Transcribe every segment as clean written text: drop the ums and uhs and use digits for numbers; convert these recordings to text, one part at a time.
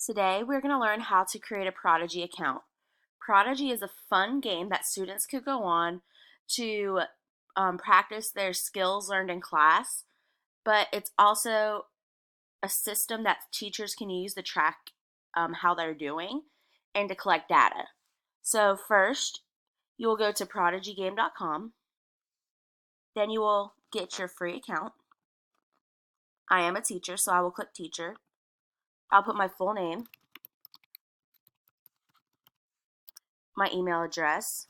Today we're going to learn how to create a Prodigy account. Prodigy is a fun game that students could go on to practice their skills learned in class, but it's also a system that teachers can use to track how they're doing and to collect data. So first, you will go to prodigygame.com, then you will get your free account. I am a teacher, so I will click teacher. I'll put my full name, my email address,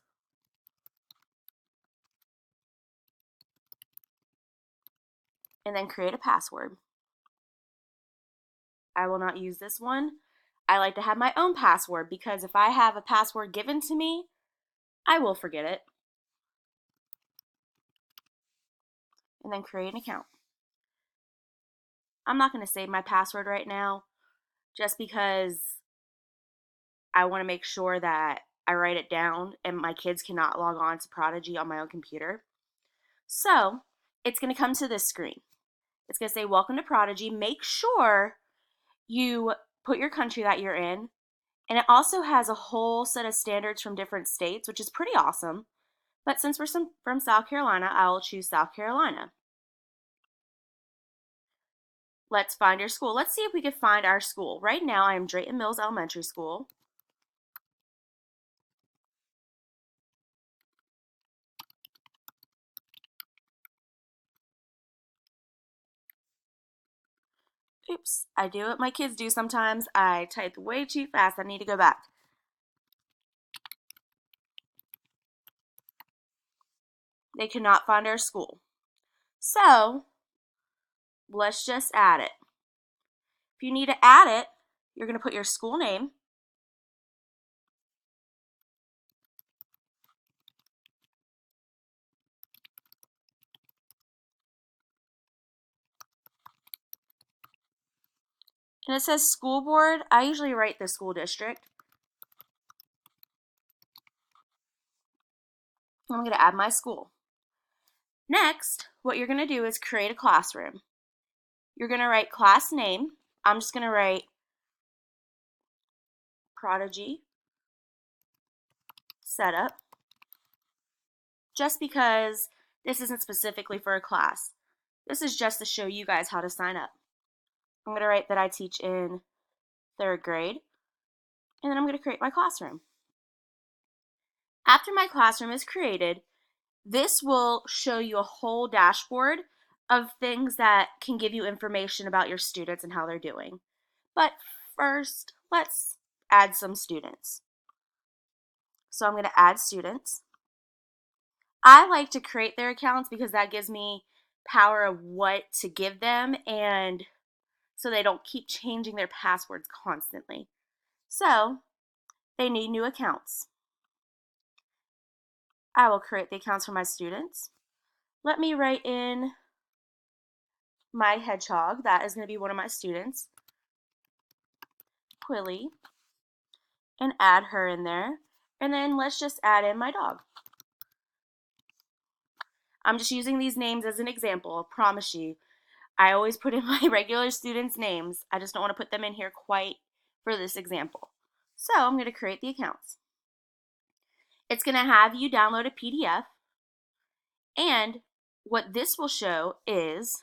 and then create a password. I will not use this one. I like to have my own password because if I have a password given to me, I will forget it. And then create an account. I'm not going to save my password right now just because I want to make sure that I write it down and my kids cannot log on to Prodigy on my own computer. So it's going to come to this screen. It's going to say, welcome to Prodigy. Make sure you put your country that you're in. And it also has a whole set of standards from different states, which is pretty awesome. But since we're from South Carolina, I will choose South Carolina. Let's find your school. Let's see if we can find our school. Right now, I am Drayton Mills Elementary School. Oops, I do what my kids do sometimes. I typed way too fast. I need to go back. They cannot find our school. So, let's just add it. If you need to add it, you're going to put your school name. And it says school board. I usually write the school district. I'm going to add my school. Next, what you're going to do is create a classroom. You're going to write class name. I'm just going to write Prodigy Setup, just because this isn't specifically for a class. This is just to show you guys how to sign up. I'm going to write that I teach in 3rd grade, and then I'm going to create my classroom. After my classroom is created, this will show you a whole dashboard of things that can give you information about your students and how they're doing. But first, let's add some students. So I'm going to add students. I like to create their accounts because that gives me power of what to give them, and so they don't keep changing their passwords constantly. So they need new accounts. I will create the accounts for my students. Let me write in my hedgehog. That is going to be one of my students, Quilly, and add her in there. And then let's just add in my dog. I'm just using these names as an example. I promise you, I always put in my regular students' names. I just don't want to put them in here quite for this example. So I'm going to create the accounts. It's going to have you download a PDF, and what this will show is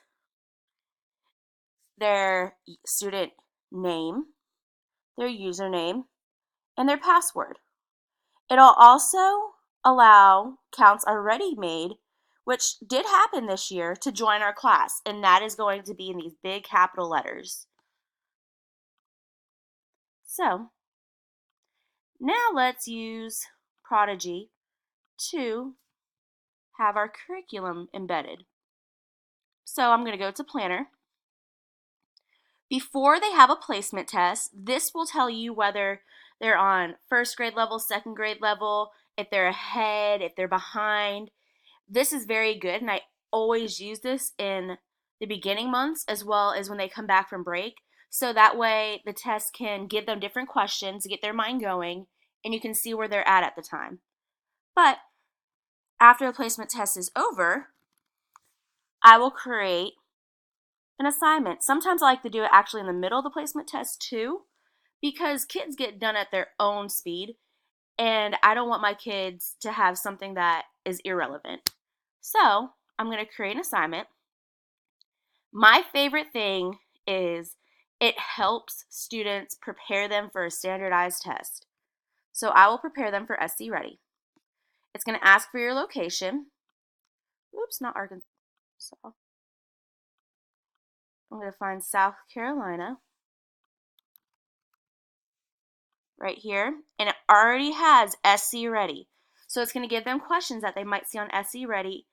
their student name, their username, and their password. It'll also allow counts already made, which did happen this year, to join our class, and that is going to be in these big capital letters. So now let's use Prodigy to have our curriculum embedded. So I'm going to go to Planner. Before they have a placement test, this will tell you whether they're on 1st grade level, 2nd grade level, if they're ahead, if they're behind. This is very good, and I always use this in the beginning months as well as when they come back from break. So that way the test can give them different questions to get their mind going, and you can see where they're at the time. But after the placement test is over, I will create an assignment. Sometimes I like to do it actually in the middle of the placement test too, because kids get done at their own speed, and I don't want my kids to have something that is irrelevant. So I'm going to create an assignment. My favorite thing is it helps students prepare them for a standardized test. So I will prepare them for SC Ready. It's going to ask for your location. Oops, not Arkansas. I'm going to find South Carolina right here, and it already has SC Ready. So it's going to give them questions that they might see on SC Ready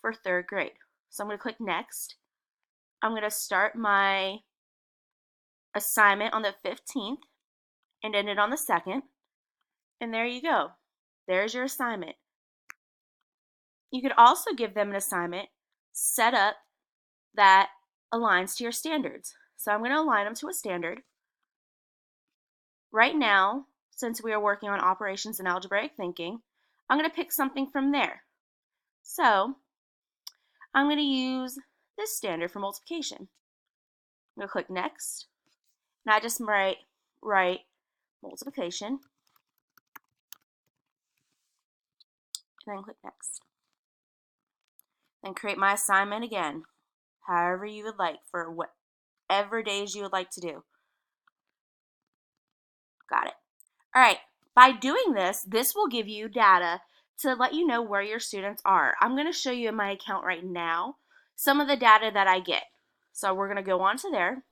for 3rd grade. So I'm going to click Next. I'm going to start my assignment on the 15th and end it on the 2nd. And there you go. There's your assignment. You could also give them an assignment set up that aligns to your standards. So I'm going to align them to a standard. Right now, since we are working on operations and algebraic thinking, I'm going to pick something from there. So I'm going to use this standard for multiplication. I'm going to click Next, and I just write multiplication, and then click Next. Then create my assignment again, however you would like, for whatever days you would like to do. Got it. All right, by doing this, this will give you data to let you know where your students are. I'm going to show you in my account right now some of the data that I get. So we're going to go on to there,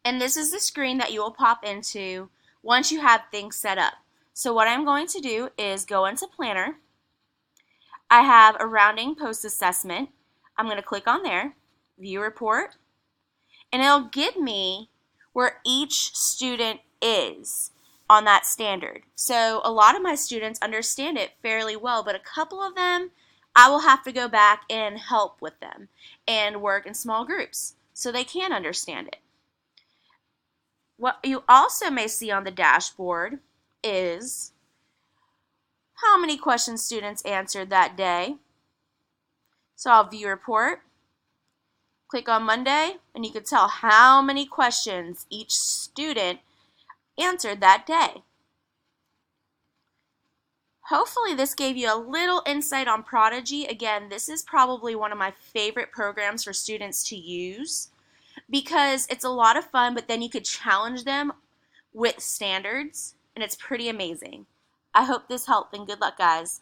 and this is the screen that you will pop into once you have things set up. So what I'm going to do is go into Planner. I have a rounding post assessment. I'm going to click on there, View Report, and it'll give me where each student is on that standard. So a lot of my students understand it fairly well, but a couple of them, I will have to go back and help with them and work in small groups so they can understand it. What you also may see on the dashboard is how many questions students answered that day. So I'll view report, click on Monday, and you can tell how many questions each student answered that day. Hopefully this gave you a little insight on Prodigy. Again, this is probably one of my favorite programs for students to use because it's a lot of fun, but then you could challenge them with standards, and it's pretty amazing. I hope this helped, and good luck, guys.